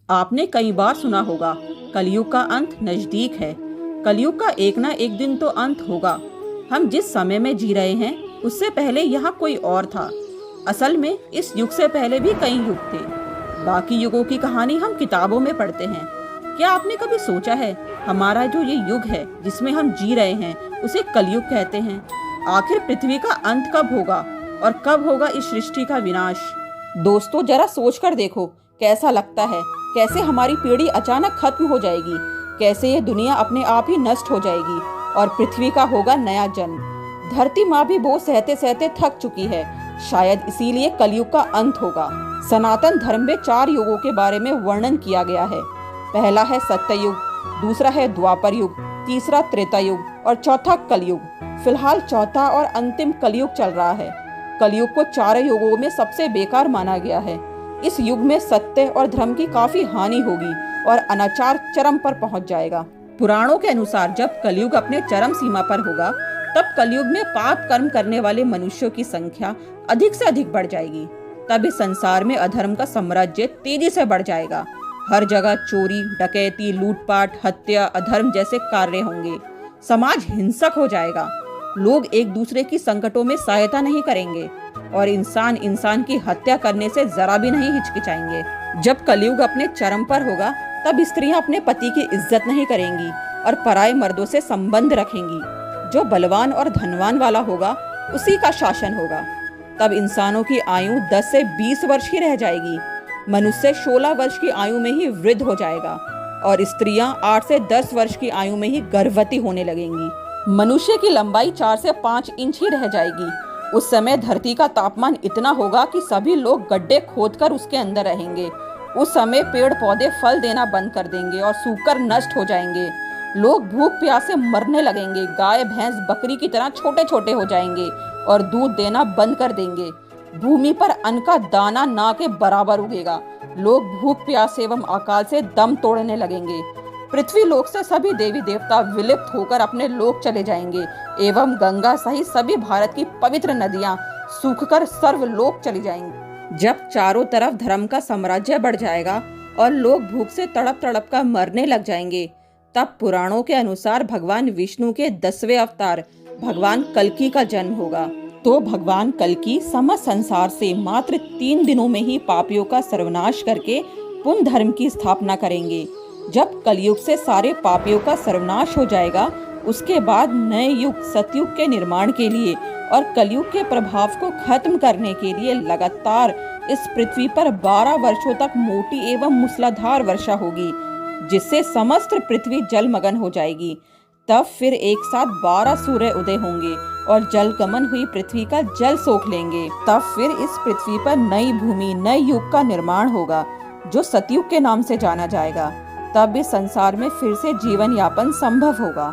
आपने कई बार सुना होगा, कलयुग का अंत नजदीक है। कलयुग का एक ना एक दिन तो अंत होगा। हम जिस समय में जी रहे हैं उससे पहले यहाँ कोई और था। असल में इस युग से पहले भी कई युग थे। बाकी युगों की कहानी हम किताबों में पढ़ते हैं। क्या आपने कभी सोचा है, हमारा जो ये युग है जिसमें हम जी रहे हैं उसे कलयुग कहते हैं। आखिर पृथ्वी का अंत कब होगा और कब होगा इस सृष्टि का विनाश? दोस्तों, जरा सोच कर देखो, कैसा लगता है? कैसे हमारी पीढ़ी अचानक खत्म हो जाएगी, कैसे ये दुनिया अपने आप ही नष्ट हो जाएगी और पृथ्वी का होगा नया जन्म। धरती माँ भी बोझ सहते सहते थक चुकी है। शायद इसीलिए कलयुग का अंत होगा। सनातन धर्म में 4 युगों के बारे में वर्णन किया गया है। पहला है सत्ययुग, दूसरा है द्वापर युग, तीसरा त्रेता युग और चौथा कलयुग। फिलहाल चौथा और अंतिम कलयुग चल रहा है। कलयुग को 4 युगों में सबसे बेकार माना गया है। इस युग में सत्य और धर्म की काफी हानि होगी और अनाचार चरम पर पहुंच जाएगा। पुराणों के अनुसार जब कलयुग अपने चरम सीमा पर होगा, तब कलयुग में पाप कर्म करने वाले मनुष्यों की संख्या अधिक से अधिक बढ़ जाएगी। तब इस संसार में अधर्म का साम्राज्य तेजी से बढ़ जाएगा। हर जगह चोरी, डकैती, लूटपाट, हत्या, अधर्म जैसे कार्य होंगे। समाज हिंसक हो जाएगा। लोग एक दूसरे की संकटों में सहायता नहीं करेंगे और इंसान इंसान की हत्या करने से जरा भी नहीं हिचकिचाएंगे। जब कलयुग अपने चरम पर होगा, तब स्त्रियां अपने पति की इज्जत नहीं करेंगी और पराये मर्दों से संबंध रखेंगी। जो बलवान और धनवान वाला होगा, उसी का शासन होगा। तब इंसानों की आयु 10 से 20 वर्ष ही रह जाएगी। मनुष्य 16 वर्ष की आयु में ही वृद्ध हो जाएगा और स्त्रियां 8 से 10 वर्ष की आयु में ही गर्भवती होने लगेंगी। मनुष्य की लंबाई 4 से 5 इंच ही रह जाएगी। उस समय धरती का तापमान इतना होगा कि सभी लोग गड्ढे खोदकर उसके अंदर रहेंगे। उस समय पेड़ पौधे फल देना बंद कर देंगे और सूखकर नष्ट हो जाएंगे। लोग भूख प्यास से मरने लगेंगे। गाय, भैंस, बकरी की तरह छोटे छोटे हो जाएंगे और दूध देना बंद कर देंगे। भूमि पर अन्न का दाना ना के बराबर उगेगा। लोग भूख प्यास एवं अकाल से दम तोड़ने लगेंगे। पृथ्वी लोक से सभी देवी देवता विलुप्त होकर अपने लोक चले जाएंगे एवं गंगा सहित सभी भारत की पवित्र नदियां सूखकर सर्वलोक चली जाएंगी। जब चारों तरफ धर्म का साम्राज्य बढ़ जाएगा और लोग भूख से तड़प तड़प कर मरने लग जाएंगे, तब पुराणों के अनुसार भगवान विष्णु के 10वें अवतार भगवान कल्कि का जन्म होगा। तो भगवान कल्कि समस्त संसार से मात्र 3 दिनों में ही पापियों का सर्वनाश करके पुण्य धर्म की स्थापना करेंगे। जब कलयुग से सारे पापियों का सर्वनाश हो जाएगा, उसके बाद नए युग सतयुग के निर्माण के लिए और कलयुग के प्रभाव को खत्म करने के लिए लगातार इस पृथ्वी पर 12 वर्षों तक मोटी एवं मूसलाधार वर्षा होगी, जिससे समस्त पृथ्वी जलमग्न हो जाएगी। तब फिर एक साथ 12 सूर्य उदय होंगे और जलगमन हुई पृथ्वी का जल सोख लेंगे। तब फिर इस पृथ्वी पर नई भूमि, नए युग का निर्माण होगा, जो सतयुग के नाम से जाना जाएगा। तब इस संसार में फिर से जीवन यापन संभव होगा।